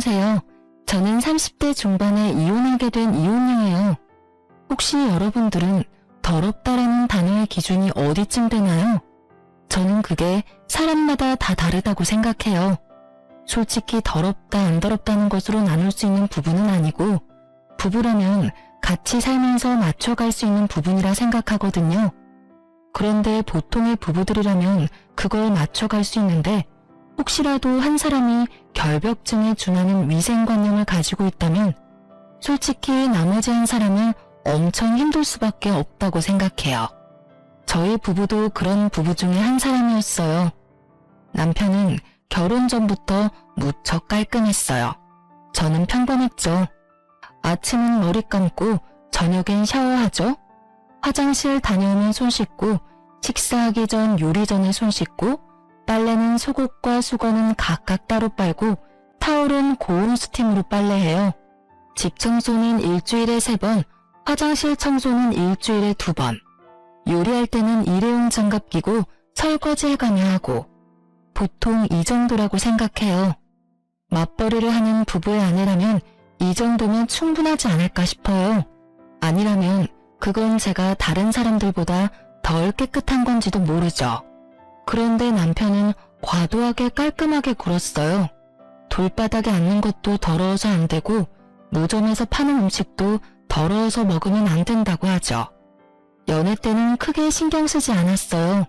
안녕하세요. 저는 30대 중반에 이혼하게 된 이혼녀예요. 혹시 여러분들은 더럽다라는 단어의 기준이 어디쯤 되나요? 저는 그게 사람마다 다 다르다고 생각해요. 솔직히 더럽다 안 더럽다는 것으로 나눌 수 있는 부분은 아니고 부부라면 같이 살면서 맞춰갈 수 있는 부분이라 생각하거든요. 그런데 보통의 부부들이라면 그걸 맞춰갈 수 있는데 혹시라도 한 사람이 결벽증에 준하는 위생관념을 가지고 있다면 솔직히 나머지 한 사람은 엄청 힘들 수밖에 없다고 생각해요. 저희 부부도 그런 부부 중에 한 사람이었어요. 남편은 결혼 전부터 무척 깔끔했어요. 저는 평범했죠. 아침은 머리 감고 저녁엔 샤워하죠. 화장실 다녀오면 손 씻고 식사하기 전 요리 전에 손 씻고 빨래는 속옷과 수건은 각각 따로 빨고 타올은 고온 스팀으로 빨래해요. 집 청소는 일주일에 3번, 화장실 청소는 일주일에 2번. 요리할 때는 일회용 장갑 끼고 설거지 해가며 하고 보통 이 정도라고 생각해요. 맞벌이를 하는 부부의 아내라면 이 정도면 충분하지 않을까 싶어요. 아니라면 그건 제가 다른 사람들보다 덜 깨끗한 건지도 모르죠. 그런데 남편은 과도하게 깔끔하게 굴었어요. 돌바닥에 앉는 것도 더러워서 안 되고 노점에서 파는 음식도 더러워서 먹으면 안 된다고 하죠. 연애 때는 크게 신경 쓰지 않았어요.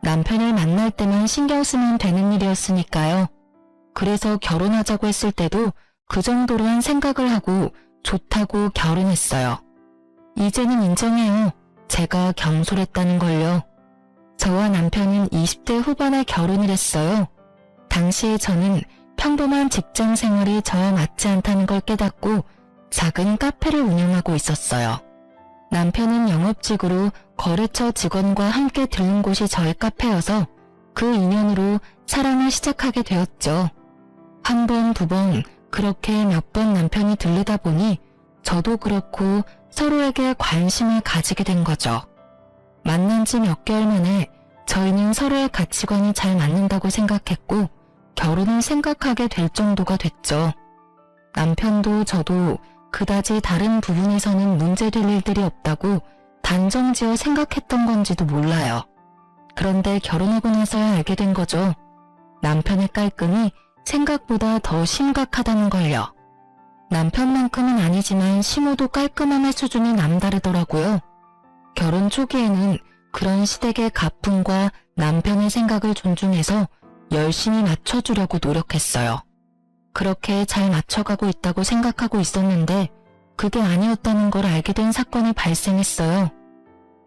남편을 만날 때만 신경 쓰면 되는 일이었으니까요. 그래서 결혼하자고 했을 때도 그 정도로 한 생각을 하고 좋다고 결혼했어요. 이제는 인정해요. 제가 경솔했다는 걸요. 저와 남편은 20대 후반에 결혼을 했어요. 당시에 저는 평범한 직장 생활이 저와 맞지 않다는 걸 깨닫고 작은 카페를 운영하고 있었어요. 남편은 영업직으로 거래처 직원과 함께 들른 곳이 저의 카페여서 그 인연으로 사랑을 시작하게 되었죠. 한 번, 2번 그렇게 몇 번 남편이 들르다 보니 저도 그렇고 서로에게 관심을 가지게 된 거죠. 만난 지 몇 개월 만에 저희는 서로의 가치관이 잘 맞는다고 생각했고 결혼을 생각하게 될 정도가 됐죠. 남편도 저도 그다지 다른 부분에서는 문제될 일들이 없다고 단정지어 생각했던 건지도 몰라요. 그런데 결혼하고 나서야 알게 된 거죠. 남편의 깔끔이 생각보다 더 심각하다는 걸요. 남편만큼은 아니지만 심호도 깔끔함의 수준이 남다르더라고요. 결혼 초기에는 그런 시댁의 가풍과 남편의 생각을 존중해서 열심히 맞춰주려고 노력했어요. 그렇게 잘 맞춰가고 있다고 생각하고 있었는데 그게 아니었다는 걸 알게 된 사건이 발생했어요.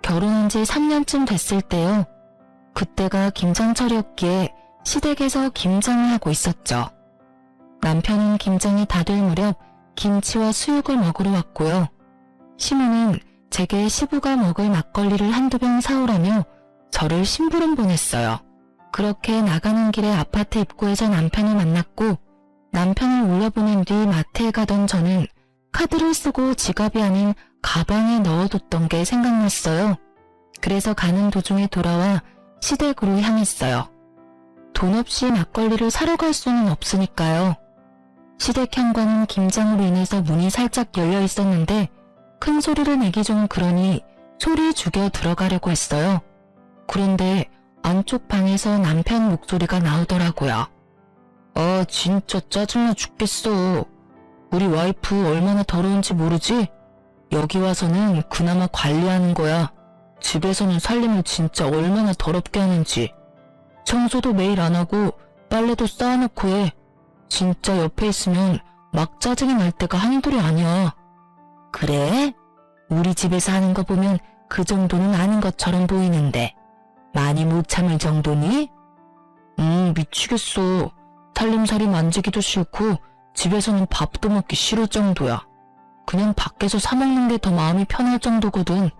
결혼한 지 3년쯤 됐을 때요. 그때가 김장철이었기에 시댁에서 김장을 하고 있었죠. 남편은 김장이 다 될 무렵 김치와 수육을 먹으러 왔고요. 시모는 제게 시부가 먹을 막걸리를 한두 병 사오라며 저를 심부름 보냈어요. 그렇게 나가는 길에 아파트 입구에서 남편을 만났고 남편을 올려보낸 뒤 마트에 가던 저는 카드를 쓰고 지갑이 아닌 가방에 넣어뒀던 게 생각났어요. 그래서 가는 도중에 돌아와 시댁으로 향했어요. 돈 없이 막걸리를 사러 갈 수는 없으니까요. 시댁 현관은 김장으로 인해서 문이 살짝 열려 있었는데 큰 소리를 내기 좀 그러니 소리 죽여 들어가려고 했어요. 그런데 안쪽 방에서 남편 목소리가 나오더라고요. 아, 진짜 짜증나 죽겠어. 우리 와이프 얼마나 더러운지 모르지? 여기 와서는 그나마 관리하는 거야. 집에서는 살림을 진짜 얼마나 더럽게 하는지. 청소도 매일 안 하고 빨래도 쌓아놓고 해. 진짜 옆에 있으면 막 짜증이 날 때가 한둘이 아니야. 그래? 우리 집에서 하는 거 보면 그 정도는 아닌 것처럼 보이는데 많이 못 참을 정도니? 미치겠어. 살림살이 만지기도 싫고 집에서는 밥도 먹기 싫을 정도야. 그냥 밖에서 사 먹는 게 더 마음이 편할 정도거든.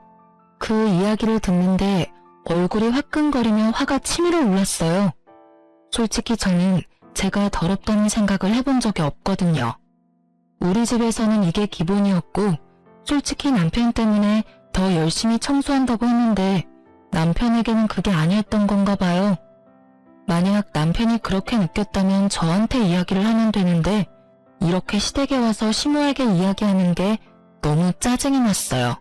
그 이야기를 듣는데 얼굴이 화끈거리며 화가 치밀어 올랐어요. 솔직히 저는 제가 더럽다는 생각을 해본 적이 없거든요. 우리 집에서는 이게 기본이었고 솔직히 남편 때문에 더 열심히 청소한다고 했는데 남편에게는 그게 아니었던 건가 봐요. 만약 남편이 그렇게 느꼈다면 저한테 이야기를 하면 되는데 이렇게 시댁에 와서 시모에게 이야기하는 게 너무 짜증이 났어요.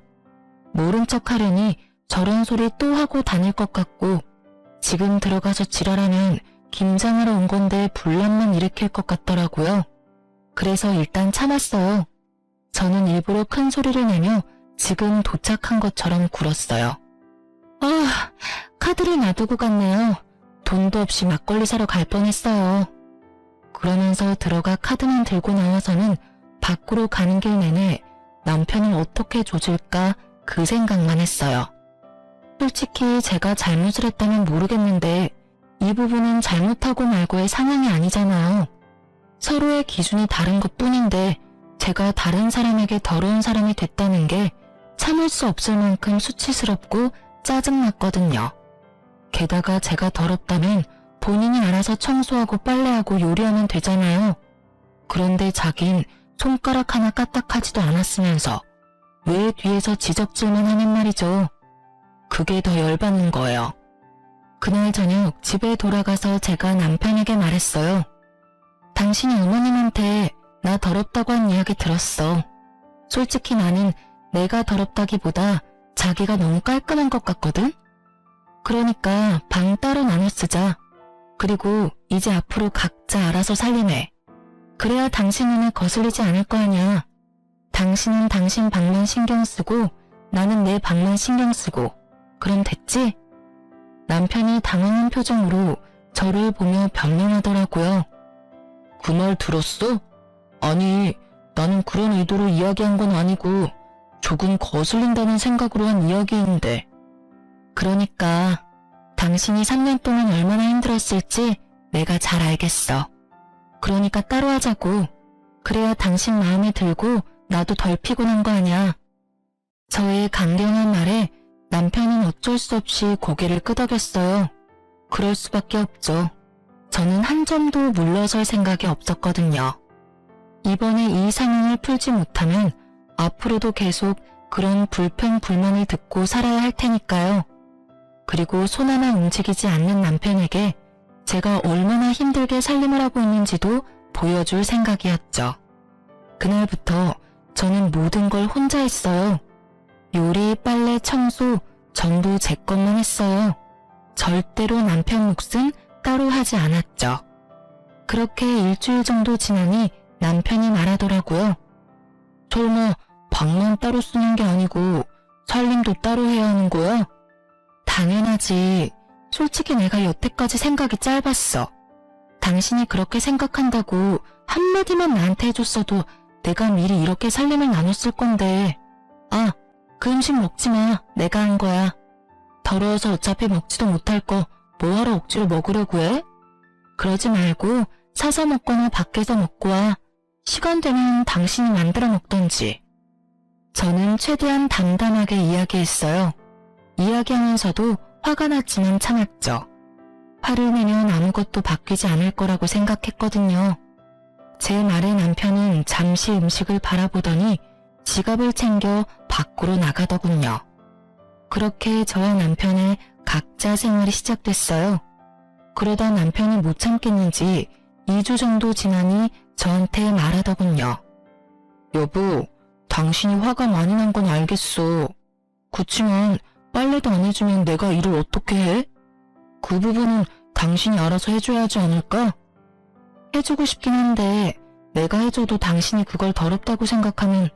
모른 척 하려니 저런 소리 또 하고 다닐 것 같고 지금 들어가서 지랄하면 김장하러 온 건데 분란만 일으킬 것 같더라고요. 그래서 일단 참았어요. 저는 일부러 큰 소리를 내며 지금 도착한 것처럼 굴었어요. 아, 카드를 놔두고 갔네요. 돈도 없이 막걸리 사러 갈 뻔했어요. 그러면서 들어가 카드만 들고 나와서는 밖으로 가는 길 내내 남편을 어떻게 조질까 그 생각만 했어요. 솔직히 제가 잘못을 했다면 모르겠는데 이 부분은 잘못하고 말고의 상황이 아니잖아요. 서로의 기준이 다른 것뿐인데 제가 다른 사람에게 더러운 사람이 됐다는 게 참을 수 없을 만큼 수치스럽고 짜증났거든요. 게다가 제가 더럽다면 본인이 알아서 청소하고 빨래하고 요리하면 되잖아요. 그런데 자긴 손가락 하나 까딱하지도 않았으면서 왜 뒤에서 지적질만 하는 말이죠. 그게 더 열받는 거예요. 그날 저녁 집에 돌아가서 제가 남편에게 말했어요. 당신이 어머님한테 나 더럽다고 한 이야기 들었어. 솔직히 나는 내가 더럽다기보다 자기가 너무 깔끔한 것 같거든? 그러니까 방 따로 나눠 쓰자. 그리고 이제 앞으로 각자 알아서 살림해. 그래야 당신 눈에 거슬리지 않을 거 아냐. 당신은 당신 방만 신경 쓰고 나는 내 방만 신경 쓰고 그럼 됐지? 남편이 당황한 표정으로 저를 보며 변명하더라고요. 그 말 들었어? 아니, 나는 그런 의도로 이야기한 건 아니고 조금 거슬린다는 생각으로 한 이야기인데. 그러니까 당신이 3년 동안 얼마나 힘들었을지 내가 잘 알겠어. 그러니까 따로 하자고. 그래야 당신 마음에 들고 나도 덜 피곤한 거 아냐. 저의 강경한 말에 남편은 어쩔 수 없이 고개를 끄덕였어요. 그럴 수밖에 없죠. 저는 한 점도 물러설 생각이 없었거든요. 이번에 이 상황을 풀지 못하면 앞으로도 계속 그런 불평불만을 듣고 살아야 할 테니까요. 그리고 손 하나 움직이지 않는 남편에게 제가 얼마나 힘들게 살림을 하고 있는지도 보여줄 생각이었죠. 그날부터 저는 모든 걸 혼자 했어요. 요리, 빨래, 청소 전부 제 것만 했어요. 절대로 남편 몫은 따로 하지 않았죠. 그렇게 일주일 정도 지나니 남편이 말하더라고요. 설마 방만 따로 쓰는 게 아니고 살림도 따로 해야 하는 거야? 당연하지. 솔직히 내가 여태까지 생각이 짧았어. 당신이 그렇게 생각한다고 한마디만 나한테 해줬어도 내가 미리 이렇게 살림을 나눴을 건데. 아, 그 음식 먹지 마. 내가 한 거야. 더러워서 어차피 먹지도 못할 거 뭐하러 억지로 먹으려고 해? 그러지 말고 사서 먹거나 밖에서 먹고 와. 시간 되면 당신이 만들어 먹던지. 저는 최대한 담담하게 이야기했어요. 이야기하면서도 화가 났지만 참았죠. 화를 내면 아무것도 바뀌지 않을 거라고 생각했거든요. 제 말에 남편은 잠시 음식을 바라보더니 지갑을 챙겨 밖으로 나가더군요. 그렇게 저와 남편의 각자 생활이 시작됐어요. 그러다 남편이 못 참겠는지 2주 정도 지나니 저한테 말하더군요. 여보, 당신이 화가 많이 난 건 알겠어. 그치만 빨래도 안 해주면 내가 일을 어떻게 해? 그 부분은 당신이 알아서 해줘야 하지 않을까? 해주고 싶긴 한데 내가 해줘도 당신이 그걸 더럽다고 생각하면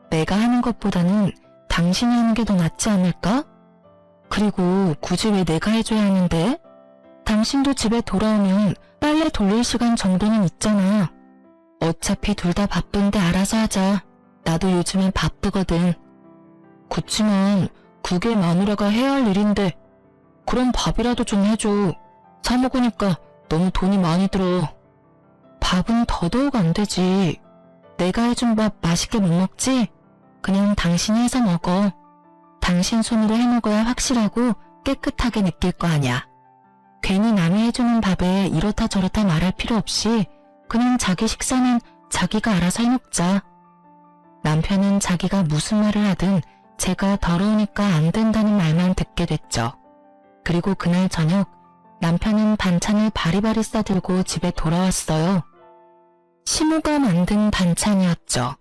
내가 하는 것보다는 당신이 하는 게 더 낫지 않을까? 그리고 굳이 왜 내가 해줘야 하는데? 당신도 집에 돌아오면 빨래 돌릴 시간 정도는 있잖아. 어차피 둘 다 바쁜데 알아서 하자. 나도 요즘엔 바쁘거든. 그치만 그게 마누라가 해야 할 일인데. 그럼 밥이라도 좀 해줘. 사 먹으니까 너무 돈이 많이 들어. 밥은 더더욱 안 되지. 내가 해준 밥 맛있게 못 먹지? 그냥 당신이 해서 먹어. 당신 손으로 해 먹어야 확실하고 깨끗하게 느낄 거 아냐. 괜히 남이 해주는 밥에 이렇다 저렇다 말할 필요 없이 그냥 자기 식사는 자기가 알아서 해먹자. 남편은 자기가 무슨 말을 하든 제가 더러우니까 안 된다는 말만 듣게 됐죠. 그리고 그날 저녁 남편은 반찬을 바리바리 싸들고 집에 돌아왔어요. 시모가 만든 반찬이었죠.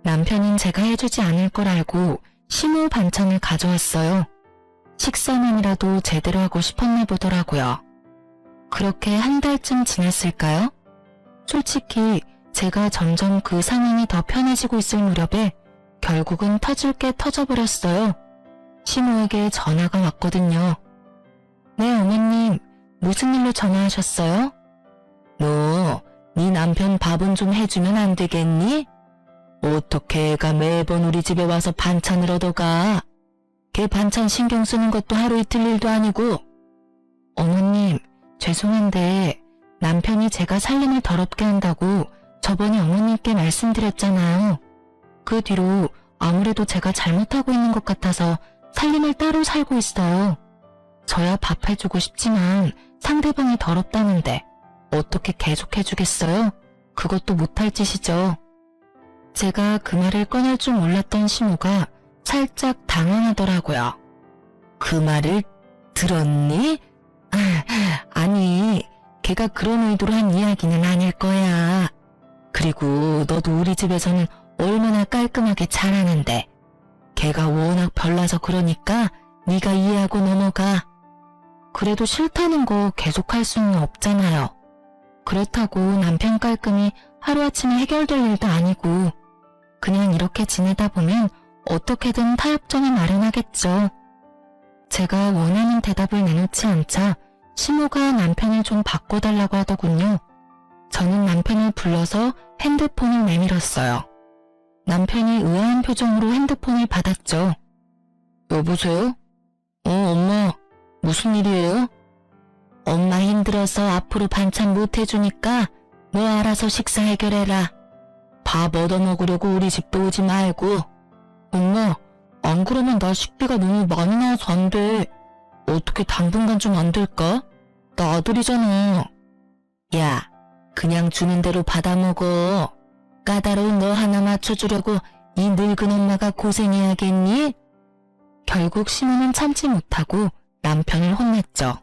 남편은 제가 해주지 않을 걸 알고 시모 반찬을 가져왔어요. 식사만이라도 제대로 하고 싶었나 보더라고요. 그렇게 한 달쯤 지났을까요? 솔직히 제가 점점 그 상황이 더 편해지고 있을 무렵에 결국은 터질 게 터져버렸어요. 시모에게 전화가 왔거든요. 네, 어머님. 무슨 일로 전화하셨어요? 너, 네 남편 밥은 좀 해주면 안 되겠니? 어떻게 애가 매번 우리 집에 와서 반찬을 얻어가? 걔 반찬 신경 쓰는 것도 하루 이틀 일도 아니고. 어머님, 죄송한데 남편이 제가 살림을 더럽게 한다고 저번에 어머님께 말씀드렸잖아요. 그 뒤로 아무래도 제가 잘못하고 있는 것 같아서 살림을 따로 살고 있어요. 저야 밥 해주고 싶지만 상대방이 더럽다는데 어떻게 계속해주겠어요? 그것도 못할 짓이죠. 제가 그 말을 꺼낼 줄 몰랐던 시모가 살짝 당황하더라고요. 그 말을 들었니? 아니, 걔가 그런 의도로 한 이야기는 아닐 거야. 그리고 너도 우리 집에서는 얼마나 깔끔하게 잘하는데 걔가 워낙 별나서 그러니까 네가 이해하고 넘어가. 그래도 싫다는 거 계속할 수는 없잖아요. 그렇다고 남편 깔끔이 하루아침에 해결될 일도 아니고 그냥 이렇게 지내다 보면 어떻게든 타협점을 마련하겠죠. 제가 원하는 대답을 내놓지 않자 시모가 남편을 좀 바꿔달라고 하더군요. 저는 남편을 불러서 핸드폰을 내밀었어요. 남편이 의아한 표정으로 핸드폰을 받았죠. 여보세요? 엄마. 무슨 일이에요? 엄마 힘들어서 앞으로 반찬 못 해주니까 너 알아서 식사 해결해라. 밥 얻어먹으려고 우리 집도 오지 말고. 엄마, 안 그러면 나 식비가 너무 많이 나와서 안 돼. 어떻게 당분간 좀 안 될까? 나 아들이잖아. 야, 그냥 주는 대로 받아먹어. 까다로운 너 하나 맞춰주려고 이 늙은 엄마가 고생해야겠니? 결국 시모는 참지 못하고 남편을 혼냈죠.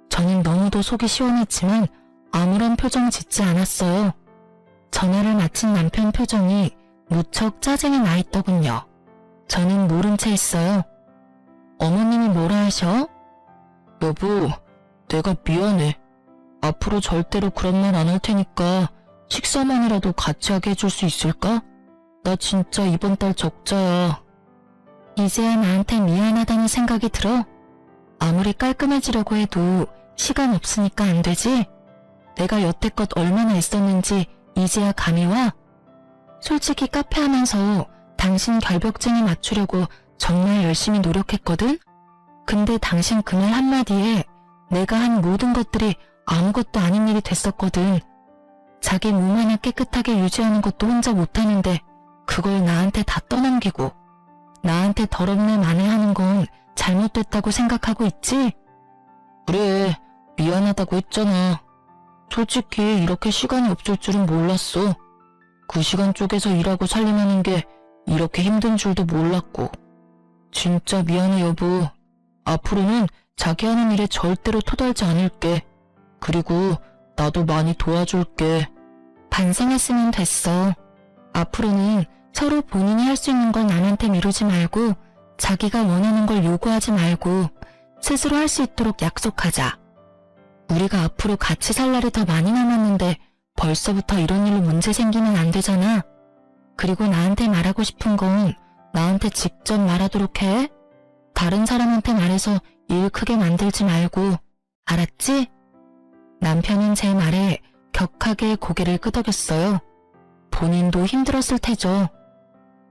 저는 너무도 속이 시원했지만 아무런 표정 짓지 않았어요. 전화를 마친 남편 표정이 무척 짜증이 나 있더군요. 저는 모른 채 했어요. 어머님이 뭐라 하셔? 여보, 내가 미안해. 앞으로 절대로 그런 말 안 할 테니까 식사만이라도 같이 하게 해줄 수 있을까? 나 진짜 이번 달 적자야. 이제야 나한테 미안하다는 생각이 들어? 아무리 깔끔해지려고 해도 시간 없으니까 안 되지? 내가 여태껏 얼마나 애썼는지 이제야 감이 와? 솔직히 카페 하면서 당신 결벽증에 맞추려고 정말 열심히 노력했거든? 근데 당신 그 말 한마디에 내가 한 모든 것들이 아무것도 아닌 일이 됐었거든. 자기 몸 하나 깨끗하게 유지하는 것도 혼자 못하는데 그걸 나한테 다 떠넘기고 나한테 더럽네 만회하는 건 잘못됐다고 생각하고 있지? 그래, 미안하다고 했잖아. 솔직히 이렇게 시간이 없을 줄은 몰랐어. 그 시간 쪼개서 일하고 살림하는 게 이렇게 힘든 줄도 몰랐고. 진짜 미안해 여보. 앞으로는 자기 하는 일에 절대로 토달지 않을게. 그리고 나도 많이 도와줄게. 반성했으면 됐어. 앞으로는 서로 본인이 할 수 있는 걸 남한테 미루지 말고 자기가 원하는 걸 요구하지 말고 스스로 할 수 있도록 약속하자. 우리가 앞으로 같이 살 날이 더 많이 남았는데 벌써부터 이런 일로 문제 생기면 안 되잖아. 그리고 나한테 말하고 싶은 건 나한테 직접 말하도록 해. 다른 사람한테 말해서 일 크게 만들지 말고. 알았지? 남편은 제 말에 격하게 고개를 끄덕였어요. 본인도 힘들었을 테죠.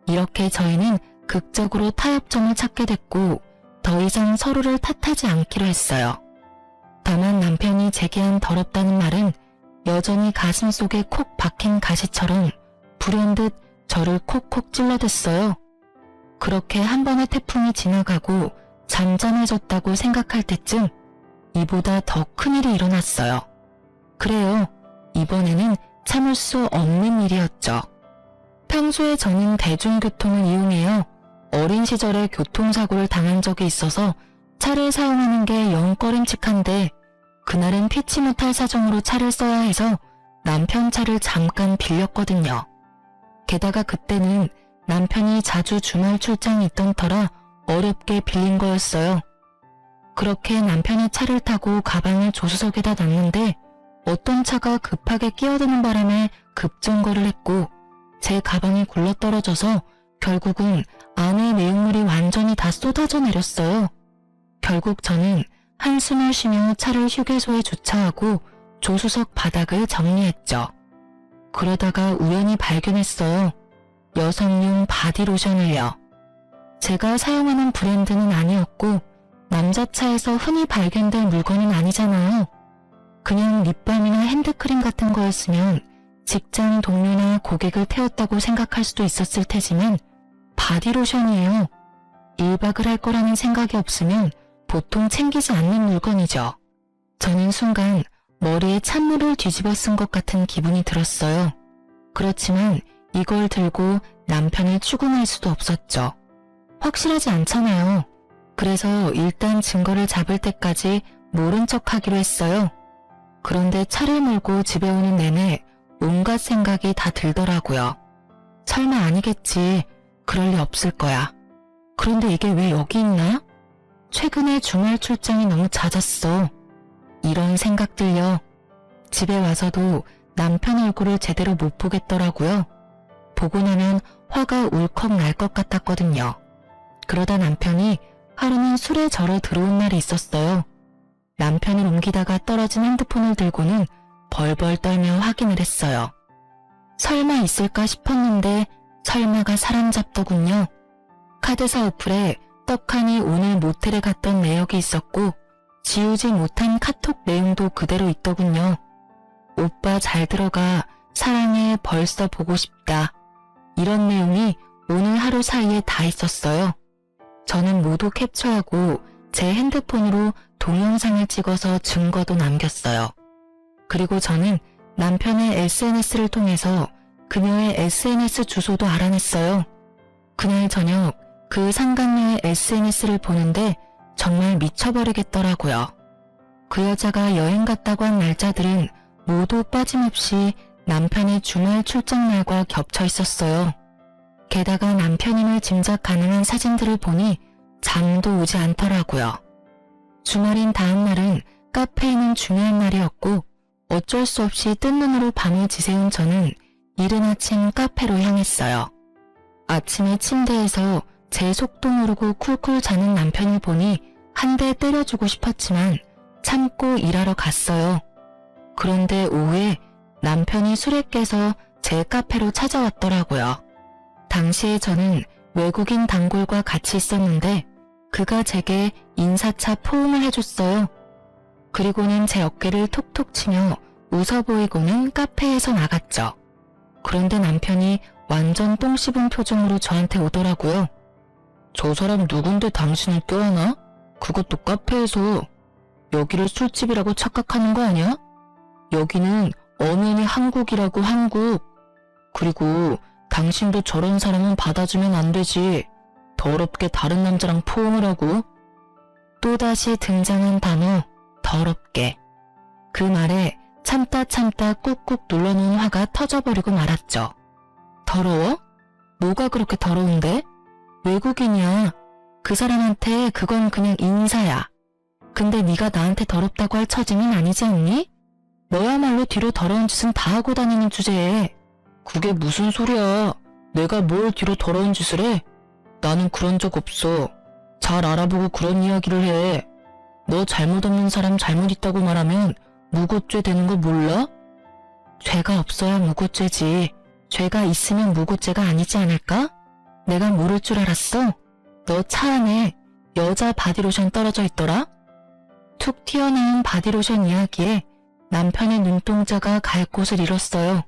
이렇게 저희는 극적으로 타협점을 찾게 됐고 더 이상 서로를 탓하지 않기로 했어요. 다만 남편이 제기한 더럽다는 말은 여전히 가슴속에 콕 박힌 가시처럼 불현듯 저를 콕콕 찔러댔어요. 그렇게 한 번의 태풍이 지나가고 잠잠해졌다고 생각할 때쯤 이보다 더 큰일이 일어났어요. 그래요. 이번에는 참을 수 없는 일이었죠. 평소에 저는 대중교통을 이용해요. 어린 시절에 교통사고를 당한 적이 있어서 차를 사용하는 게 영 꺼림칙한데 그날은 피치 못할 사정으로 차를 써야 해서 남편 차를 잠깐 빌렸거든요. 게다가 그때는 남편이 자주 주말 출장이 있던 터라 어렵게 빌린 거였어요. 그렇게 남편의 차를 타고 가방을 조수석에다 놨는데 어떤 차가 급하게 끼어드는 바람에 급정거를 했고 제 가방이 굴러떨어져서 결국은 안에 내용물이 완전히 다 쏟아져 내렸어요. 결국 저는 한숨을 쉬며 차를 휴게소에 주차하고 조수석 바닥을 정리했죠. 그러다가 우연히 발견했어요. 여성용 바디로션을요. 제가 사용하는 브랜드는 아니었고 남자 차에서 흔히 발견될 물건은 아니잖아요. 그냥 립밤이나 핸드크림 같은 거였으면 직장 동료나 고객을 태웠다고 생각할 수도 있었을 테지만 바디로션이에요. 1박을 할 거라는 생각이 없으면 보통 챙기지 않는 물건이죠. 저는 순간 머리에 찬물을 뒤집어 쓴 것 같은 기분이 들었어요. 그렇지만 이걸 들고 남편을 추궁할 수도 없었죠. 확실하지 않잖아요. 그래서 일단 증거를 잡을 때까지 모른 척 하기로 했어요. 그런데 차를 몰고 집에 오는 내내 온갖 생각이 다 들더라고요. 설마 아니겠지. 그럴 리 없을 거야. 그런데 이게 왜 여기 있나? 최근에 주말 출장이 너무 잦았어. 이런 생각들요. 집에 와서도 남편 얼굴을 제대로 못 보겠더라고요. 보고 나면 화가 울컥 날 것 같았거든요. 그러다 남편이 하루는 술에 절어 들어온 날이 있었어요. 남편을 옮기다가 떨어진 핸드폰을 들고는 벌벌 떨며 확인을 했어요. 설마 있을까 싶었는데 설마가 사람 잡더군요. 카드사 어플에 떡하니 오늘 모텔에 갔던 내역이 있었고 지우지 못한 카톡 내용도 그대로 있더군요. 오빠 잘 들어가, 사랑해, 벌써 보고 싶다. 이런 내용이 오늘 하루 사이에 다 있었어요. 저는 모두 캡처하고 제 핸드폰으로 동영상을 찍어서 증거도 남겼어요. 그리고 저는 남편의 SNS를 통해서 그녀의 SNS 주소도 알아냈어요. 그날 저녁 그 상간녀의 SNS를 보는데 정말 미쳐버리겠더라고요. 그 여자가 여행 갔다고 한 날짜들은 모두 빠짐없이 남편의 주말 출장 날과 겹쳐 있었어요. 게다가 남편임을 짐작 가능한 사진들을 보니 잠도 오지 않더라고요. 주말인 다음 날은 카페에는 중요한 날이었고 어쩔 수 없이 뜬 눈으로 밤을 지새운 저는 이른 아침 카페로 향했어요. 아침에 침대에서 제 속도 모르고 쿨쿨 자는 남편을 보니 한 대 때려주고 싶었지만 참고 일하러 갔어요. 그런데 오후에 남편이 술에 깨서 제 카페로 찾아왔더라고요. 당시에 저는 외국인 단골과 같이 있었는데 그가 제게 인사차 포옹을 해줬어요. 그리고는 제 어깨를 톡톡 치며 웃어 보이고는 카페에서 나갔죠. 그런데 남편이 완전 똥 씹은 표정으로 저한테 오더라고요. 저 사람 누군데 당신을 껴안아? 그것도 카페에서. 여기를 술집이라고 착각하는 거 아니야? 여기는 엄연히 한국이라고, 한국. 그리고 당신도 저런 사람은 받아주면 안 되지. 더럽게 다른 남자랑 포옹을 하고. 또다시 등장한 단어, 더럽게. 그 말에 참다 꾹꾹 눌러놓은 화가 터져버리고 말았죠. 더러워? 뭐가 그렇게 더러운데? 외국인이야. 그 사람한테 그건 그냥 인사야. 근데 네가 나한테 더럽다고 할 처지는 아니지 않니? 너야말로 뒤로 더러운 짓은 다 하고 다니는 주제에. 그게 무슨 소리야. 내가 뭘 뒤로 더러운 짓을 해? 나는 그런 적 없어. 잘 알아보고 그런 이야기를 해. 너 잘못 없는 사람 잘못 있다고 말하면 무고죄 되는 거 몰라? 죄가 없어야 무고죄지. 죄가 있으면 무고죄가 아니지 않을까? 내가 모를 줄 알았어? 너 차 안에 여자 바디로션 떨어져 있더라? 툭 튀어나온 바디로션 이야기에 남편의 눈동자가 갈 곳을 잃었어요.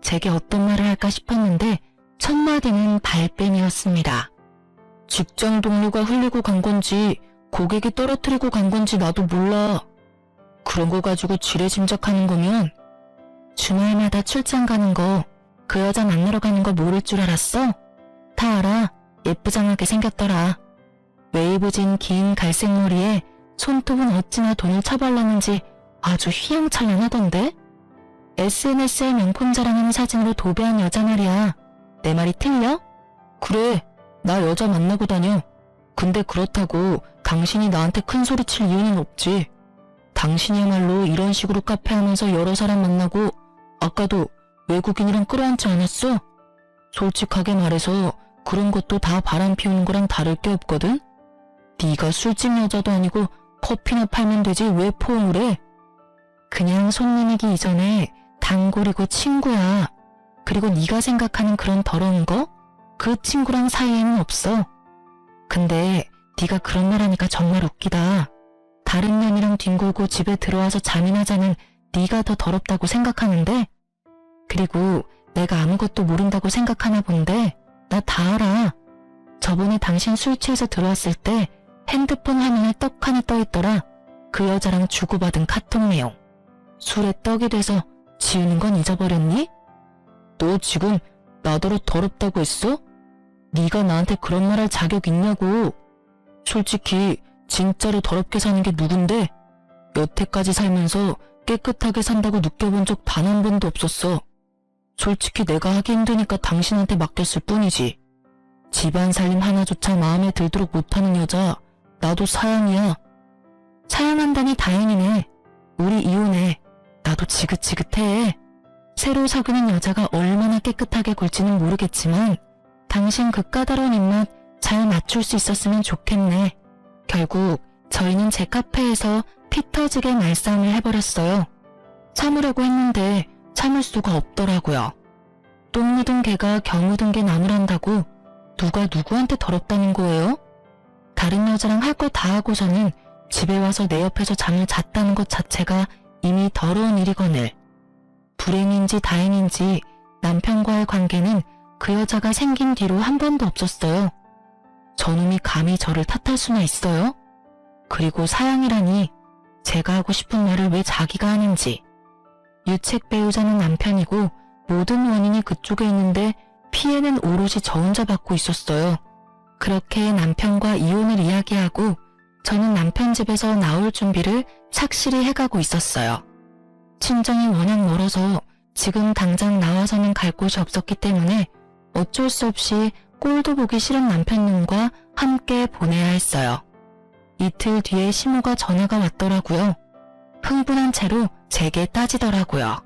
제게 어떤 말을 할까 싶었는데 첫 마디는 발뺌이었습니다. 직장 동료가 흘리고 간 건지 고객이 떨어뜨리고 간 건지 나도 몰라. 그런 거 가지고 지레 짐작하는 거면 주말마다 출장 가는 거, 그 여자 만나러 가는 거 모를 줄 알았어? 다 알아. 예쁘장하게 생겼더라. 웨이브진 긴 갈색 머리에 손톱은 어찌나 돈을 처발랐는지 아주 휘황찬란하던데? SNS에 명품 자랑하는 사진으로 도배한 여자 말이야. 내 말이 틀려? 그래, 나 여자 만나고 다녀. 근데 그렇다고 당신이 나한테 큰 소리 칠 이유는 없지. 당신이야말로 이런 식으로 카페 하면서 여러 사람 만나고 아까도 외국인이랑 끌어안지 않았어? 솔직하게 말해서 그런 것도 다 바람 피우는 거랑 다를 게 없거든? 네가 술집 여자도 아니고 커피나 팔면 되지 왜 포옹을 해? 그냥 손님이기 이전에 단골이고 친구야. 그리고 네가 생각하는 그런 더러운 거? 그 친구랑 사이에는 없어. 근데 네가 그런 말 하니까 정말 웃기다. 다른 년이랑 뒹굴고 집에 들어와서 잠이나 자는 네가 더 더럽다고 생각하는데? 그리고 내가 아무것도 모른다고 생각하나 본데 나 다 알아. 저번에 당신 술 취해서 들어왔을 때 핸드폰 화면에 떡 하나 떠있더라. 그 여자랑 주고받은 카톡 내용. 술에 떡이 돼서 지우는 건 잊어버렸니? 너 지금 나더러 더럽다고 했어? 네가 나한테 그런 말 할 자격 있냐고. 솔직히 진짜로 더럽게 사는 게 누군데? 여태까지 살면서 깨끗하게 산다고 느껴본 적 단 한 번도 없었어. 솔직히 내가 하기 힘드니까 당신한테 맡겼을 뿐이지. 집안 살림 하나조차 마음에 들도록 못하는 여자, 나도 사양이야. 사양한다니 다행이네. 우리 이혼해. 나도 지긋지긋해. 새로 사귀는 여자가 얼마나 깨끗하게 굴지는 모르겠지만 당신 그 까다로운 입맛 잘 맞출 수 있었으면 좋겠네. 결국 저희는 제 카페에서 피 터지게 말싸움을 해버렸어요. 참으려고 했는데 참을 수가 없더라고요. 똥 묻은 개가 겨 묻은 개 나무란다고 누가 누구한테 더럽다는 거예요? 다른 여자랑 할 거 다 하고서는 집에 와서 내 옆에서 잠을 잤다는 것 자체가 이미 더러운 일이거늘. 불행인지 다행인지 남편과의 관계는 그 여자가 생긴 뒤로 한 번도 없었어요. 저놈이 감히 저를 탓할 수나 있어요? 그리고 사양이라니 제가 하고 싶은 말을 왜 자기가 하는지. 유책 배우자는 남편이고 모든 원인이 그쪽에 있는데 피해는 오롯이 저 혼자 받고 있었어요. 그렇게 남편과 이혼을 이야기하고 저는 남편 집에서 나올 준비를 착실히 해가고 있었어요. 친정이 워낙 멀어서 지금 당장 나와서는 갈 곳이 없었기 때문에 어쩔 수 없이 꼴도 보기 싫은 남편님과 함께 보내야 했어요. 이틀 뒤에 시모가 전화가 왔더라고요. 흥분한 채로 제게 따지더라고요.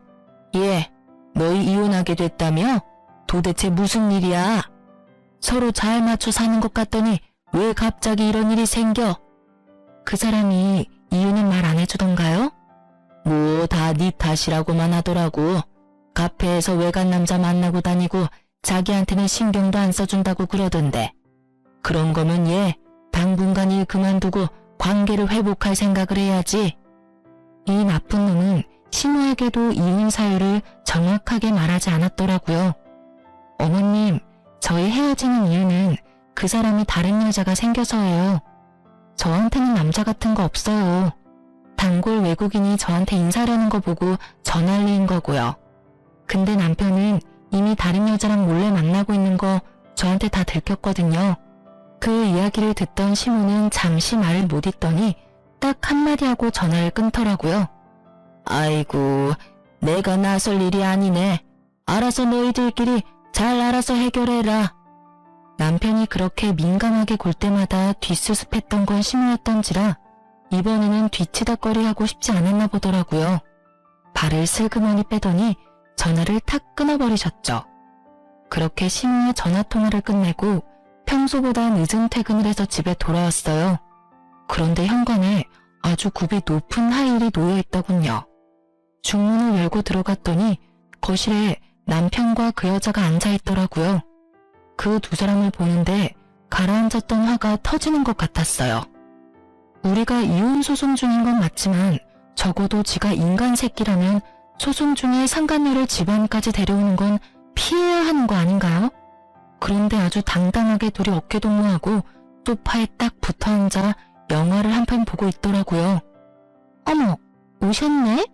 예, 너희 이혼하게 됐다며? 도대체 무슨 일이야? 서로 잘 맞춰 사는 것 같더니 왜 갑자기 이런 일이 생겨? 그 사람이 이유는 말 안 해주던가요? 뭐 다 네 탓이라고만 하더라고. 카페에서 외간 남자 만나고 다니고 자기한테는 신경도 안 써준다고 그러던데. 그런 거면 얘 당분간 일 그만두고 관계를 회복할 생각을 해야지. 이 나쁜 놈은 시모에게도 이혼 사유를 정확하게 말하지 않았더라고요. 어머님, 저희 헤어지는 이유는 그 사람이 다른 여자가 생겨서예요. 저한테는 남자 같은 거 없어요. 단골 외국인이 저한테 인사하려는 거 보고 전화리인 거고요. 근데 남편은 이미 다른 여자랑 몰래 만나고 있는 거 저한테 다 들켰거든요. 그 이야기를 듣던 시모는 잠시 말을 못 잇더니 딱 한마디 하고 전화를 끊더라고요. 아이고, 내가 나설 일이 아니네. 알아서 너희들끼리 잘 알아서 해결해라. 남편이 그렇게 민감하게 굴 때마다 뒷수습했던 건 시모였던지라 이번에는 뒤치다거리하고 싶지 않았나 보더라고요. 발을 슬그머니 빼더니 전화를 탁 끊어버리셨죠. 그렇게 시모의 전화통화를 끝내고 평소보다 늦은 퇴근을 해서 집에 돌아왔어요. 그런데 현관에 아주 굽이 높은 하일이 놓여있더군요. 중문을 열고 들어갔더니 거실에 남편과 그 여자가 앉아있더라고요. 그 두 사람을 보는데 가라앉았던 화가 터지는 것 같았어요. 우리가 이혼 소송 중인 건 맞지만 적어도 지가 인간 새끼라면 소송 중에 상간녀를 집안까지 데려오는 건 피해야 하는 거 아닌가요? 그런데 아주 당당하게 둘이 어깨동무하고 소파에 딱 붙어앉아 영화를 한 편 보고 있더라고요. 어머, 오셨네?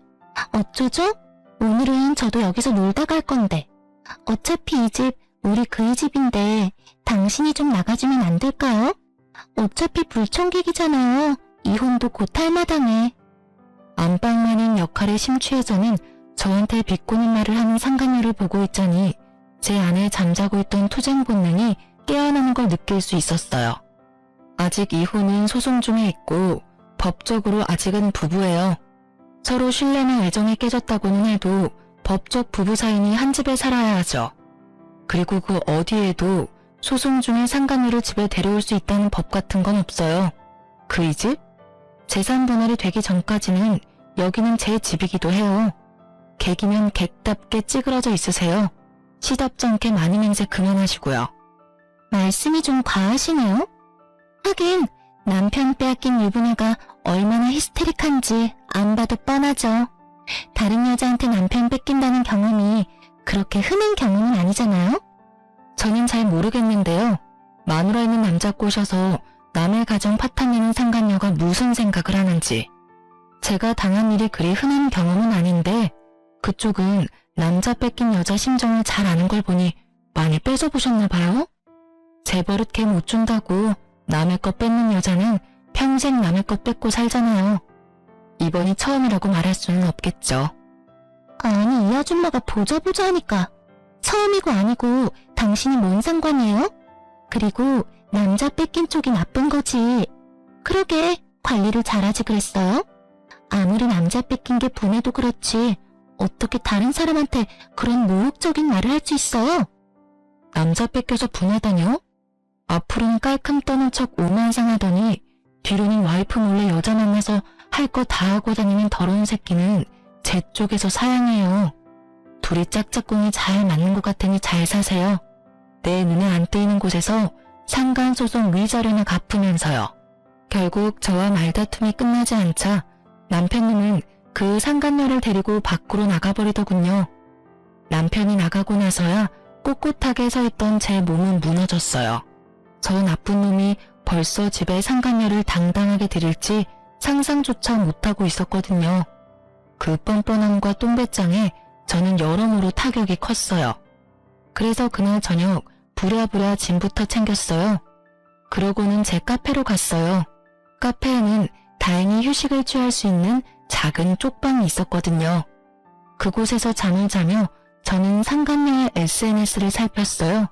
어쩌죠? 오늘은 저도 여기서 놀다 갈 건데. 어차피 이 집 우리 그이 집인데 당신이 좀 나가주면 안 될까요? 어차피 불청객이잖아요. 이혼도 곧 할 마당에. 안방마님 역할에 심취해서는 저한테 비꼬는 말을 하는 상간녀를 보고 있자니 제 안에 잠자고 있던 투쟁 본능이 깨어나는 걸 느낄 수 있었어요. 아직 이혼은 소송 중에 있고 법적으로 아직은 부부예요. 서로 신뢰나 애정이 깨졌다고는 해도 법적 부부 사이니 한 집에 살아야 하죠. 그리고 그 어디에도 소송 중에 상간녀를 집에 데려올 수 있다는 법 같은 건 없어요. 그 이 집? 재산 분할이 되기 전까지는 여기는 제 집이기도 해요. 객이면 객답게 찌그러져 있으세요. 시답지 않게 많이 맹세 그만하시고요. 말씀이 좀 과하시네요. 하긴 남편 빼앗긴 유부녀가 얼마나 히스테릭한지 안 봐도 뻔하죠. 다른 여자한테 남편 뺏긴다는 경험이 그렇게 흔한 경험은 아니잖아요. 저는 잘 모르겠는데요. 마누라 있는 남자 꼬셔서 남의 가정 파탄내는 상간녀가 무슨 생각을 하는지. 제가 당한 일이 그리 흔한 경험은 아닌데 그쪽은 남자 뺏긴 여자 심정을 잘 아는 걸 보니 많이 뺏어보셨나 봐요? 제 버릇 못 준다고 남의 것 뺏는 여자는 평생 남의 것 뺏고 살잖아요. 이번이 처음이라고 말할 수는 없겠죠. 아니 이 아줌마가 보자 하니까 처음이고 아니고 당신이 뭔 상관이에요? 그리고 남자 뺏긴 쪽이 나쁜 거지. 그러게 관리를 잘하지 그랬어요? 아무리 남자 뺏긴 게 분해도 그렇지 어떻게 다른 사람한테 그런 모욕적인 말을 할 수 있어요? 남자 뺏겨서 분하다뇨? 앞으로는 깔끔 떠는 척 오만상하더니 뒤로는 와이프 몰래 여자 만나서 할 거 다 하고 다니는 더러운 새끼는 제 쪽에서 사양해요. 둘이 짝짝꿍이 잘 맞는 것 같으니 잘 사세요. 내 눈에 안 띄는 곳에서 상간소송 위자료나 갚으면서요. 결국 저와 말다툼이 끝나지 않자 남편님은 그 상간녀를 데리고 밖으로 나가버리더군요. 남편이 나가고 나서야 꼿꼿하게 서 있던 제 몸은 무너졌어요. 저 나쁜 놈이 벌써 집에 상간녀를 당당하게 들일지 상상조차 못하고 있었거든요. 그 뻔뻔함과 똥배짱에 저는 여러모로 타격이 컸어요. 그래서 그날 저녁 부랴부랴 짐부터 챙겼어요. 그러고는 제 카페로 갔어요. 카페에는 다행히 휴식을 취할 수 있는 작은 쪽방이 있었거든요. 그곳에서 잠을 자며 저는 상간녀의 SNS를 살폈어요.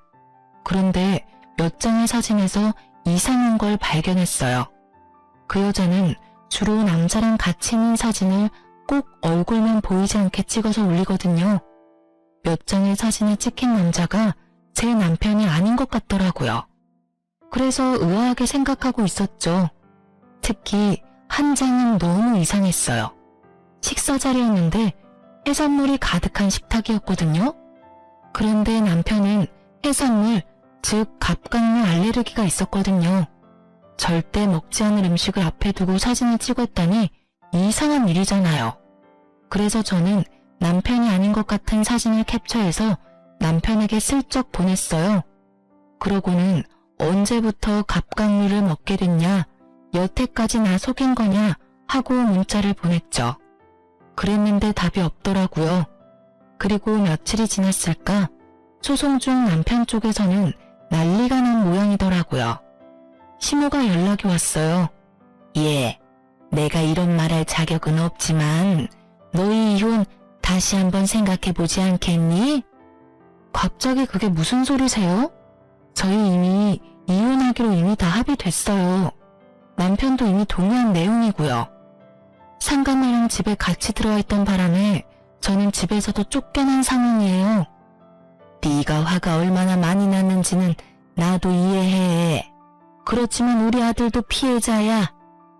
그런데 몇 장의 사진에서 이상한 걸 발견했어요. 그 여자는 주로 남자랑 같이 있는 사진을 꼭 얼굴만 보이지 않게 찍어서 올리거든요. 몇 장의 사진에 찍힌 남자가 제 남편이 아닌 것 같더라고요. 그래서 의아하게 생각하고 있었죠. 특히 한 장은 너무 이상했어요. 식사 자리였는데 해산물이 가득한 식탁이었거든요. 그런데 남편은 해산물, 즉 갑각류 알레르기가 있었거든요. 절대 먹지 않을 음식을 앞에 두고 사진을 찍었다니 이상한 일이잖아요. 그래서 저는 남편이 아닌 것 같은 사진을 캡처해서 남편에게 슬쩍 보냈어요. 그러고는 언제부터 갑각류를 먹게 됐냐, 여태까지 나 속인 거냐 하고 문자를 보냈죠. 그랬는데 답이 없더라고요. 그리고 며칠이 지났을까 소송 중 남편 쪽에서는 난리가 난 모양이더라고요. 시모가 연락이 왔어요. 예, 내가 이런 말할 자격은 없지만 너희 이혼 다시 한번 생각해보지 않겠니? 갑자기 그게 무슨 소리세요? 저희 이미 이혼하기로 이미 다 합의됐어요. 남편도 이미 동의한 내용이고요. 상간녀랑 집에 같이 들어와 있던 바람에 저는 집에서도 쫓겨난 상황이에요. 네가 화가 얼마나 많이 났는지는 나도 이해해. 그렇지만 우리 아들도 피해자야.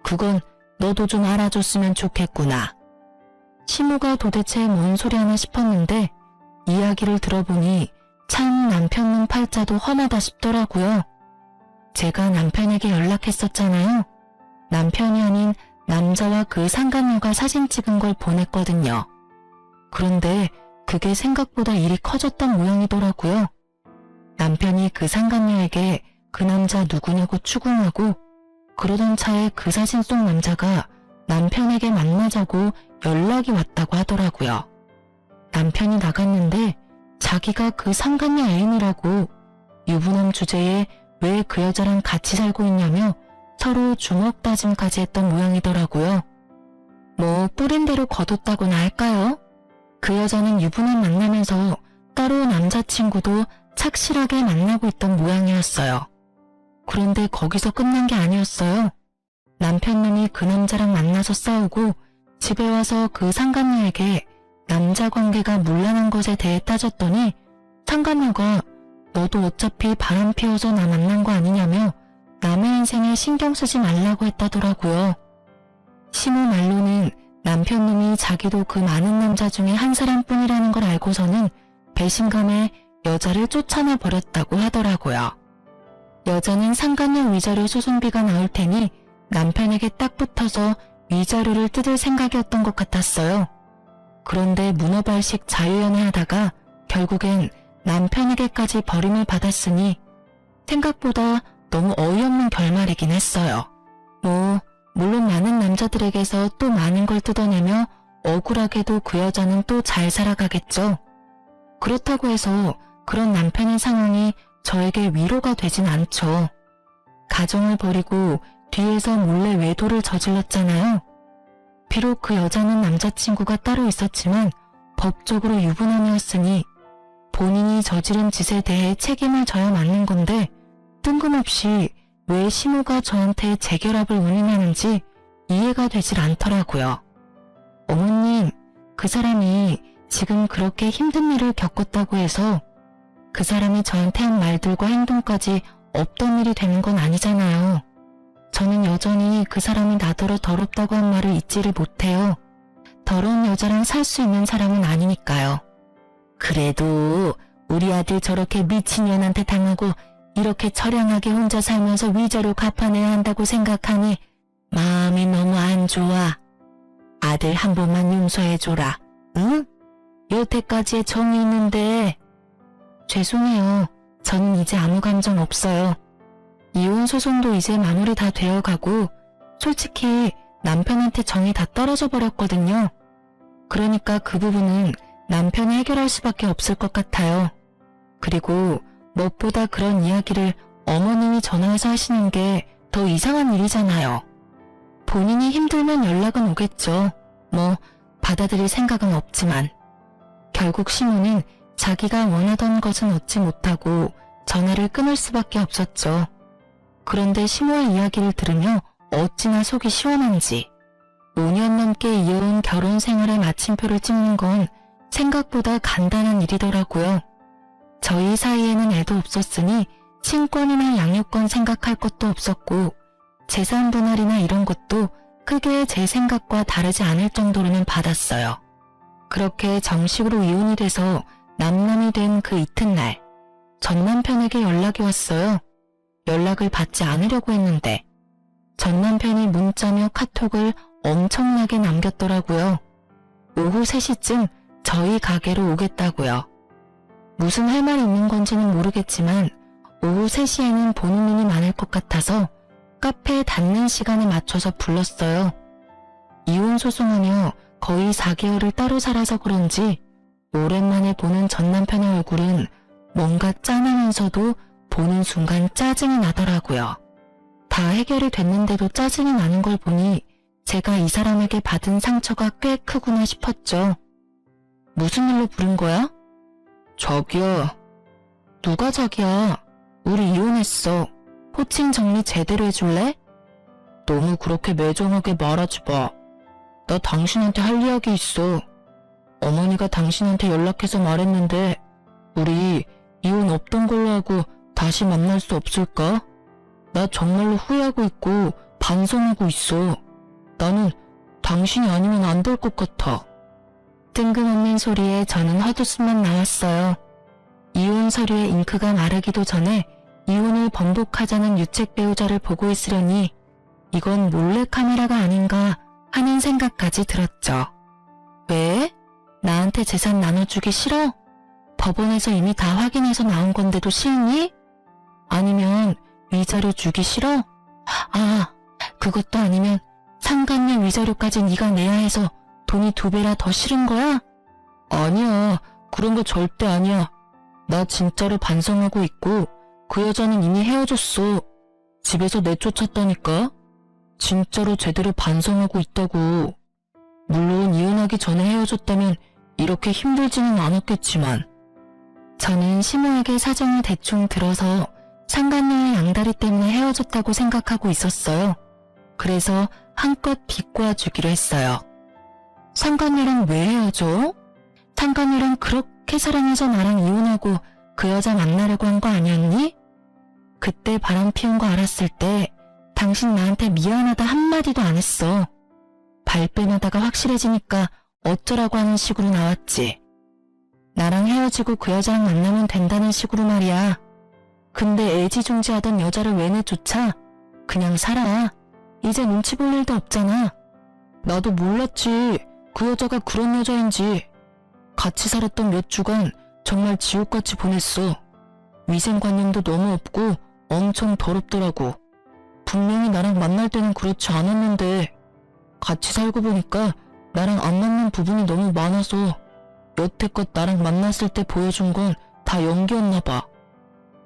그건 너도 좀 알아줬으면 좋겠구나. 시모가 도대체 뭔 소리 하나 싶었는데 이야기를 들어보니 참 남편 눈 팔자도 험하다 싶더라고요. 제가 남편에게 연락했었잖아요. 남편이 아닌 남자와 그 상간녀가 사진 찍은 걸 보냈거든요. 그런데 그게 생각보다 일이 커졌던 모양이더라고요. 남편이 그 상간녀에게 그 남자 누구냐고 추궁하고 그러던 차에 그 사진 속 남자가 남편에게 만나자고 연락이 왔다고 하더라고요. 남편이 나갔는데 자기가 그 상간녀 애인이라고 유부남 주제에 왜 그 여자랑 같이 살고 있냐며 서로 주먹 다짐까지 했던 모양이더라고요. 뭐 뿌린 대로 거뒀다고나 할까요? 그 여자는 유부남 만나면서 따로 남자친구도 착실하게 만나고 있던 모양이었어요. 그런데 거기서 끝난 게 아니었어요. 남편놈이 그 남자랑 만나서 싸우고 집에 와서 그 상간녀에게 남자 관계가 문란한 것에 대해 따졌더니 상간녀가 너도 어차피 바람 피워서 나 만난 거 아니냐며 남의 인생에 신경 쓰지 말라고 했다더라고요. 시모 말로는 남편놈이 자기도 그 많은 남자 중에 한 사람뿐이라는 걸 알고서는 배신감에 여자를 쫓아내 버렸다고 하더라고요. 여자는 상간녀 위자료 소송비가 나올 테니 남편에게 딱 붙어서 위자료를 뜯을 생각이었던 것 같았어요. 그런데 문어발식 자유연애하다가 결국엔 남편에게까지 버림을 받았으니 생각보다 너무 어이없는 결말이긴 했어요. 물론 많은 남자들에게서 또 많은 걸 뜯어내며 억울하게도 그 여자는 또 잘 살아가겠죠. 그렇다고 해서 그런 남편의 상황이 저에게 위로가 되진 않죠. 가정을 버리고 뒤에서 몰래 외도를 저질렀잖아요. 비록 그 여자는 남자친구가 따로 있었지만 법적으로 유부남이었으니 본인이 저지른 짓에 대해 책임을 져야 맞는 건데 뜬금없이 왜 시모가 저한테 재결합을 운운하는지 이해가 되질 않더라고요. 어머님, 그 사람이 지금 그렇게 힘든 일을 겪었다고 해서 그 사람이 저한테 한 말들과 행동까지 없던 일이 되는 건 아니잖아요. 저는 여전히 그 사람이 나더러 더럽다고 한 말을 잊지를 못해요. 더러운 여자랑 살 수 있는 사람은 아니니까요. 그래도 우리 아들 저렇게 미친년한테 당하고 이렇게 처량하게 혼자 살면서 위자료 갚아내야 한다고 생각하니 마음이 너무 안 좋아. 아들 한 번만 용서해줘라. 응? 여태까지의 정이 있는데. 죄송해요. 저는 이제 아무 감정 없어요. 이혼 소송도 이제 마무리 다 되어가고 솔직히 남편한테 정이 다 떨어져 버렸거든요. 그러니까 그 부분은 남편이 해결할 수밖에 없을 것 같아요. 그리고 무엇보다 그런 이야기를 어머님이 전화해서 하시는 게 더 이상한 일이잖아요. 본인이 힘들면 연락은 오겠죠. 받아들일 생각은 없지만. 결국 시모는 자기가 원하던 것은 얻지 못하고 전화를 끊을 수밖에 없었죠. 그런데 시모의 이야기를 들으며 어찌나 속이 시원한지. 5년 넘게 이어온 결혼 생활의 마침표를 찍는 건 생각보다 간단한 일이더라고요. 저희 사이에는 애도 없었으니 친권이나 양육권 생각할 것도 없었고 재산 분할이나 이런 것도 크게 제 생각과 다르지 않을 정도로는 받았어요. 그렇게 정식으로 이혼이 돼서 남남이 된 그 이튿날 전 남편에게 연락이 왔어요. 연락을 받지 않으려고 했는데 전 남편이 문자며 카톡을 엄청나게 남겼더라고요. 오후 3시쯤 저희 가게로 오겠다고요. 무슨 할 말이 있는 건지는 모르겠지만 오후 3시에는 보는 눈이 많을 것 같아서 카페 닫는 시간에 맞춰서 불렀어요. 이혼 소송하며 거의 4개월을 따로 살아서 그런지 오랜만에 보는 전 남편의 얼굴은 뭔가 짠하면서도 보는 순간 짜증이 나더라고요. 다 해결이 됐는데도 짜증이 나는 걸 보니 제가 이 사람에게 받은 상처가 꽤 크구나 싶었죠. 무슨 일로 부른 거야? 저기요. 누가 자기야? 우리 이혼했어. 호칭 정리 제대로 해줄래? 너무 그렇게 매정하게 말하지 마. 나 당신한테 할 이야기 있어. 어머니가 당신한테 연락해서 말했는데 우리 이혼 없던 걸로 하고 다시 만날 수 없을까? 나 정말로 후회하고 있고 반성하고 있어. 나는 당신이 아니면 안 될 것 같아. 뜬금없는 소리에 저는 헛웃음만 나왔어요. 이혼 서류에 잉크가 마르기도 전에 이혼을 번복하자는 유책 배우자를 보고 있으려니 이건 몰래카메라가 아닌가 하는 생각까지 들었죠. 왜? 나한테 재산 나눠주기 싫어? 법원에서 이미 다 확인해서 나온 건데도 싫니? 아니면 위자료 주기 싫어? 그것도 아니면 상간녀 위자료까지 네가 내야 해서 돈이 2배라 더 싫은 거야? 아니야, 그런 거 절대 아니야. 나 진짜로 반성하고 있고 그 여자는 이미 헤어졌어. 집에서 내쫓았다니까. 진짜로 제대로 반성하고 있다고. 물론 이혼하기 전에 헤어졌다면 이렇게 힘들지는 않았겠지만. 저는 심오하게 사정을 대충 들어서 상간녀의 양다리 때문에 헤어졌다고 생각하고 있었어요. 그래서 한껏 비꼬아주기로 했어요. 상간녀랑 왜 헤어져? 상간녀랑 그렇게 사랑해서 나랑 이혼하고 그 여자 만나려고 한 거 아니었니? 그때 바람 피운 거 알았을 때 당신 나한테 미안하다 한마디도 안 했어. 발뺌하다가 확실해지니까 어쩌라고 하는 식으로 나왔지. 나랑 헤어지고 그 여자랑 만나면 된다는 식으로 말이야. 근데 애지중지하던 여자를 왜 내쫓아? 그냥 살아. 이제 눈치 볼 일도 없잖아. 나도 몰랐지. 그 여자가 그런 여자인지. 같이 살았던 몇 주간 정말 지옥같이 보냈어. 위생관념도 너무 없고 엄청 더럽더라고. 분명히 나랑 만날 때는 그렇지 않았는데 같이 살고 보니까 나랑 안 맞는 부분이 너무 많아서 여태껏 나랑 만났을 때 보여준 건 다 연기였나 봐.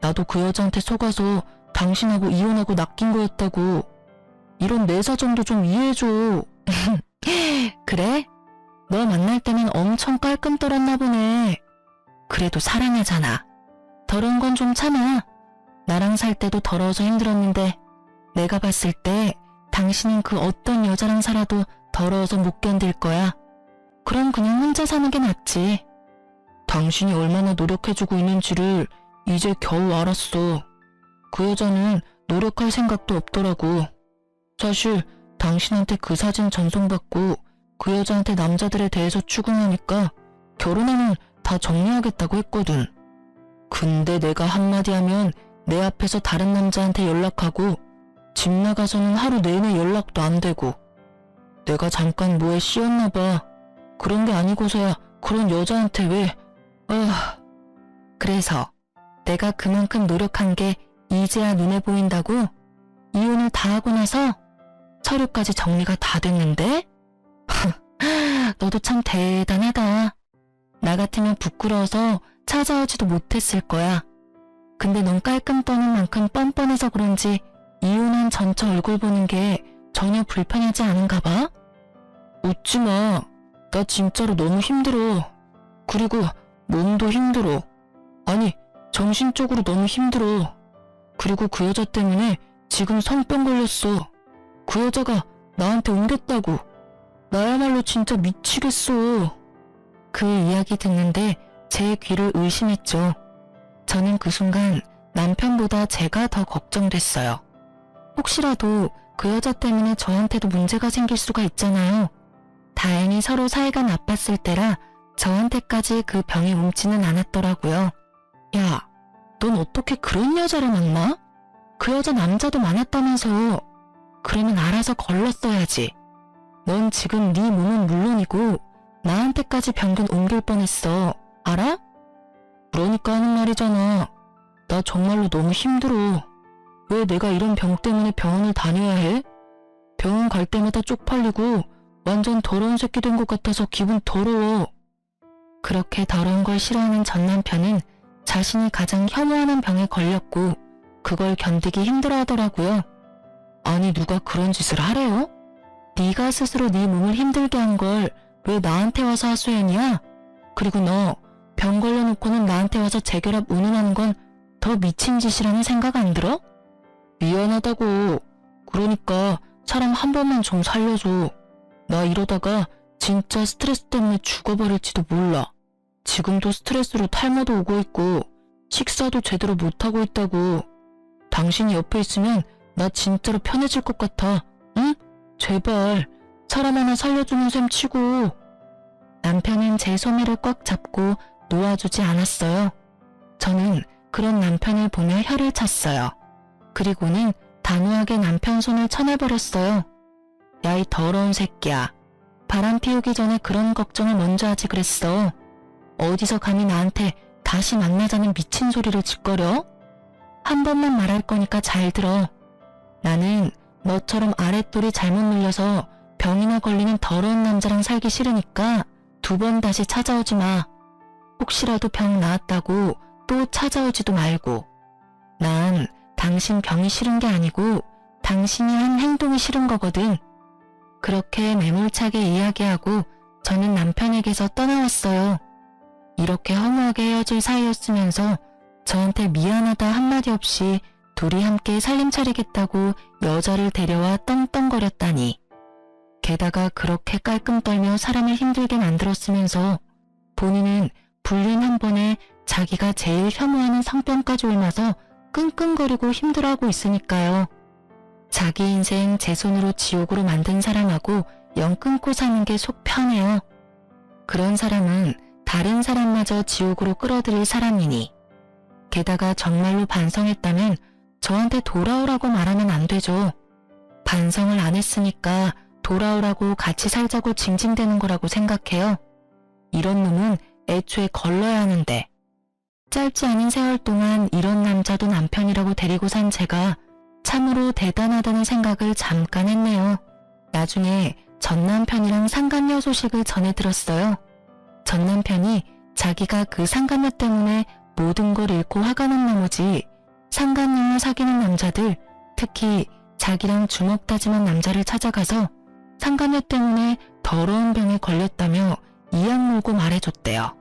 나도 그 여자한테 속아서 당신하고 이혼하고 낚인 거였다고. 이런 내 사정도 좀 이해해줘. 그래? 너 만날 때는 엄청 깔끔 떨었나 보네. 그래도 사랑하잖아. 더러운 건 좀 참아. 나랑 살 때도 더러워서 힘들었는데 내가 봤을 때 당신은 그 어떤 여자랑 살아도 더러워서 못 견딜 거야. 그럼 그냥 혼자 사는 게 낫지. 당신이 얼마나 노력해주고 있는지를 이제 겨우 알았어. 그 여자는 노력할 생각도 없더라고. 사실 당신한테 그 사진 전송받고 그 여자한테 남자들에 대해서 추궁하니까 결혼하면 다 정리하겠다고 했거든. 근데 내가 한마디 하면 내 앞에서 다른 남자한테 연락하고 집 나가서는 하루 내내 연락도 안 되고. 내가 잠깐 뭐에 씌었나 봐. 그런 게 아니고서야 그런 여자한테 왜... 그래서 내가 그만큼 노력한 게 이제야 눈에 보인다고? 이혼을 다 하고 나서 서류까지 정리가 다 됐는데? 너도 참 대단하다. 나 같으면 부끄러워서 찾아오지도 못했을 거야. 근데 넌 깔끔 떠는 만큼 뻔뻔해서 그런지 이혼한 전처 얼굴 보는 게 전혀 불편하지 않은가 봐? 웃지 마. 나 진짜로 너무 힘들어. 그리고 몸도 힘들어. 아니, 정신적으로 너무 힘들어. 그리고 그 여자 때문에 지금 성병 걸렸어. 그 여자가 나한테 옮겼다고. 나야말로 진짜 미치겠어. 그 이야기 듣는데 제 귀를 의심했죠. 저는 그 순간 남편보다 제가 더 걱정됐어요. 혹시라도 그 여자 때문에 저한테도 문제가 생길 수가 있잖아요. 다행히 서로 사이가 나빴을 때라 저한테까지 그 병이 옮지는 않았더라고요. 야, 넌 어떻게 그런 여자를 만나? 그 여자 남자도 많았다면서. 그러면 알아서 걸렀어야지. 넌 지금 네 몸은 물론이고 나한테까지 병균 옮길 뻔했어. 알아? 그러니까 하는 말이잖아. 나 정말로 너무 힘들어. 왜 내가 이런 병 때문에 병원을 다녀야 해? 병원 갈 때마다 쪽팔리고 완전 더러운 새끼 된 것 같아서 기분 더러워. 그렇게 더러운 걸 싫어하는 전 남편은 자신이 가장 혐오하는 병에 걸렸고 그걸 견디기 힘들어하더라고요. 아니 누가 그런 짓을 하래요? 네가 스스로 네 몸을 힘들게 한 걸 왜 나한테 와서 하소연이야? 그리고 너 병 걸려놓고는 나한테 와서 재결합 운운하는 건 더 미친 짓이라는 생각 안 들어? 미안하다고. 그러니까 사람 한 번만 좀 살려줘. 나 이러다가 진짜 스트레스 때문에 죽어버릴지도 몰라. 지금도 스트레스로 탈모도 오고 있고 식사도 제대로 못하고 있다고. 당신이 옆에 있으면 나 진짜로 편해질 것 같아. 응? 제발 사람 하나 살려주는 셈 치고. 남편은 제 소매를 꽉 잡고 놓아주지 않았어요. 저는 그런 남편을 보며 혀를 찼어요. 그리고는 단호하게 남편 손을 쳐내버렸어요. 야, 이 더러운 새끼야. 바람 피우기 전에 그런 걱정을 먼저 하지 그랬어. 어디서 감히 나한테 다시 만나자는 미친 소리를 짓거려? 한 번만 말할 거니까 잘 들어. 나는 너처럼 아랫돌이 잘못 눌려서 병이나 걸리는 더러운 남자랑 살기 싫으니까 2번 다시 찾아오지 마. 혹시라도 병 나았다고 또 찾아오지도 말고. 난 당신 병이 싫은 게 아니고 당신이 한 행동이 싫은 거거든. 그렇게 매몰차게 이야기하고 저는 남편에게서 떠나왔어요. 이렇게 허무하게 헤어질 사이였으면서 저한테 미안하다 한마디 없이 둘이 함께 살림 차리겠다고 여자를 데려와 떵떵거렸다니. 게다가 그렇게 깔끔 떨며 사람을 힘들게 만들었으면서 본인은 불륜 한 번에 자기가 제일 혐오하는 상병까지 옮아서 끙끙거리고 힘들어하고 있으니까요. 자기 인생 제 손으로 지옥으로 만든 사람하고 영 끊고 사는 게 속 편해요. 그런 사람은 다른 사람마저 지옥으로 끌어들일 사람이니. 게다가 정말로 반성했다면 저한테 돌아오라고 말하면 안 되죠. 반성을 안 했으니까 돌아오라고 같이 살자고 징징대는 거라고 생각해요. 이런 놈은 애초에 걸러야 하는데. 짧지 않은 세월 동안 이런 남자도 남편이라고 데리고 산 제가 참으로 대단하다는 생각을 잠깐 했네요. 나중에 전 남편이랑 상간녀 소식을 전해 들었어요. 전 남편이 자기가 그 상간녀 때문에 모든 걸 잃고 화가 난 나머지 상간녀와 사귀는 남자들, 특히 자기랑 주먹 다짐한 남자를 찾아가서 상간녀 때문에 더러운 병에 걸렸다며 이악 물고 말해줬대요.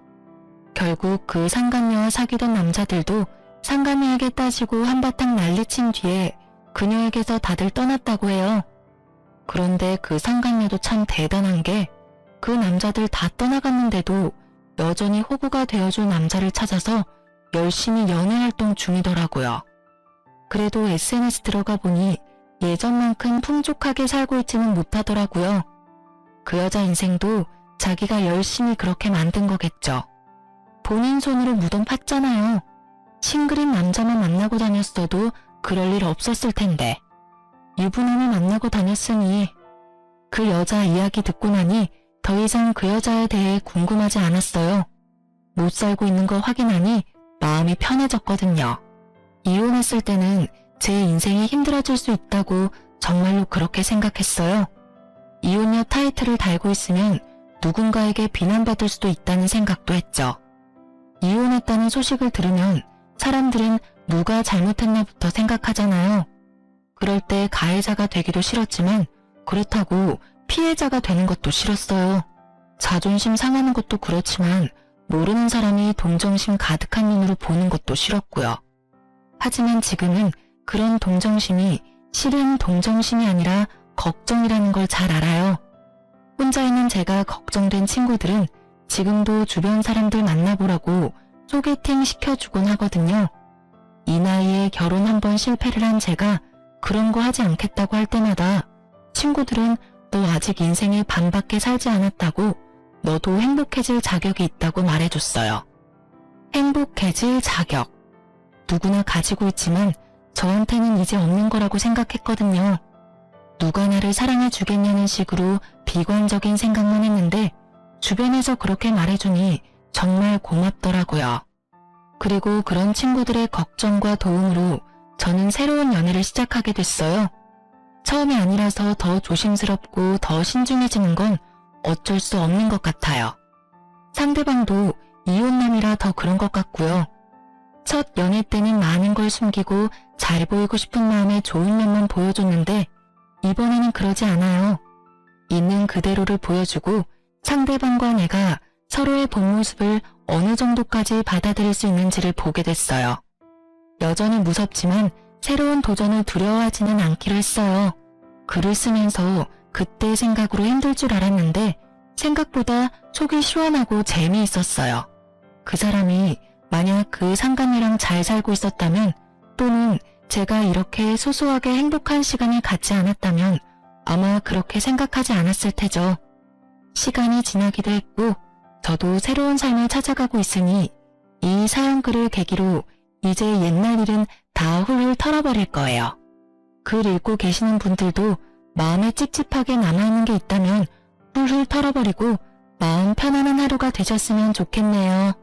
결국 그 상간녀와 사귀던 남자들도 상간녀에게 따지고 한바탕 난리친 뒤에 그녀에게서 다들 떠났다고 해요. 그런데 그 상간녀도 참 대단한 게 그 남자들 다 떠나갔는데도 여전히 호구가 되어줄 남자를 찾아서 열심히 연애활동 중이더라고요. 그래도 SNS 들어가 보니 예전만큼 풍족하게 살고 있지는 못하더라고요. 그 여자 인생도 자기가 열심히 그렇게 만든 거겠죠. 본인 손으로 무덤 팠잖아요. 싱글인 남자만 만나고 다녔어도 그럴 일 없었을 텐데. 유부남을 만나고 다녔으니 그 여자 이야기 듣고 나니 더 이상 그 여자에 대해 궁금하지 않았어요. 못 살고 있는 거 확인하니 마음이 편해졌거든요. 이혼했을 때는 제 인생이 힘들어질 수 있다고 정말로 그렇게 생각했어요. 이혼녀 타이틀을 달고 있으면 누군가에게 비난받을 수도 있다는 생각도 했죠. 이혼했다는 소식을 들으면 사람들은 누가 잘못했나부터 생각하잖아요. 그럴 때 가해자가 되기도 싫었지만 그렇다고 피해자가 되는 것도 싫었어요. 자존심 상하는 것도 그렇지만 모르는 사람이 동정심 가득한 눈으로 보는 것도 싫었고요. 하지만 지금은 그런 동정심이 실은 동정심이 아니라 걱정이라는 걸 잘 알아요. 혼자 있는 제가 걱정된 친구들은 지금도 주변 사람들 만나보라고 소개팅 시켜주곤 하거든요. 이 나이에 결혼 한 번 실패를 한 제가 그런 거 하지 않겠다고 할 때마다 친구들은 너 아직 인생의 반밖에 살지 않았다고 너도 행복해질 자격이 있다고 말해줬어요. 행복해질 자격. 누구나 가지고 있지만 저한테는 이제 없는 거라고 생각했거든요. 누가 나를 사랑해 주겠냐는 식으로 비관적인 생각만 했는데 주변에서 그렇게 말해주니 정말 고맙더라고요. 그리고 그런 친구들의 걱정과 도움으로 저는 새로운 연애를 시작하게 됐어요. 처음이 아니라서 더 조심스럽고 더 신중해지는 건 어쩔 수 없는 것 같아요. 상대방도 이혼남이라 더 그런 것 같고요. 첫 연애 때는 많은 걸 숨기고 잘 보이고 싶은 마음에 좋은 면만 보여줬는데 이번에는 그러지 않아요. 있는 그대로를 보여주고 상대방과 내가 서로의 본 모습을 어느 정도까지 받아들일 수 있는지를 보게 됐어요. 여전히 무섭지만 새로운 도전을 두려워하지는 않기로 했어요. 글을 쓰면서 그때 생각으로 힘들 줄 알았는데 생각보다 속이 시원하고 재미있었어요. 그 사람이 만약 그 상간녀랑 잘 살고 있었다면 또는 제가 이렇게 소소하게 행복한 시간을 갖지 않았다면 아마 그렇게 생각하지 않았을 테죠. 시간이 지나기도 했고 저도 새로운 삶을 찾아가고 있으니 이 사연글을 계기로 이제 옛날 일은 다 훌훌 털어버릴 거예요. 글 읽고 계시는 분들도 마음에 찝찝하게 남아있는 게 있다면 훌훌 털어버리고 마음 편안한 하루가 되셨으면 좋겠네요.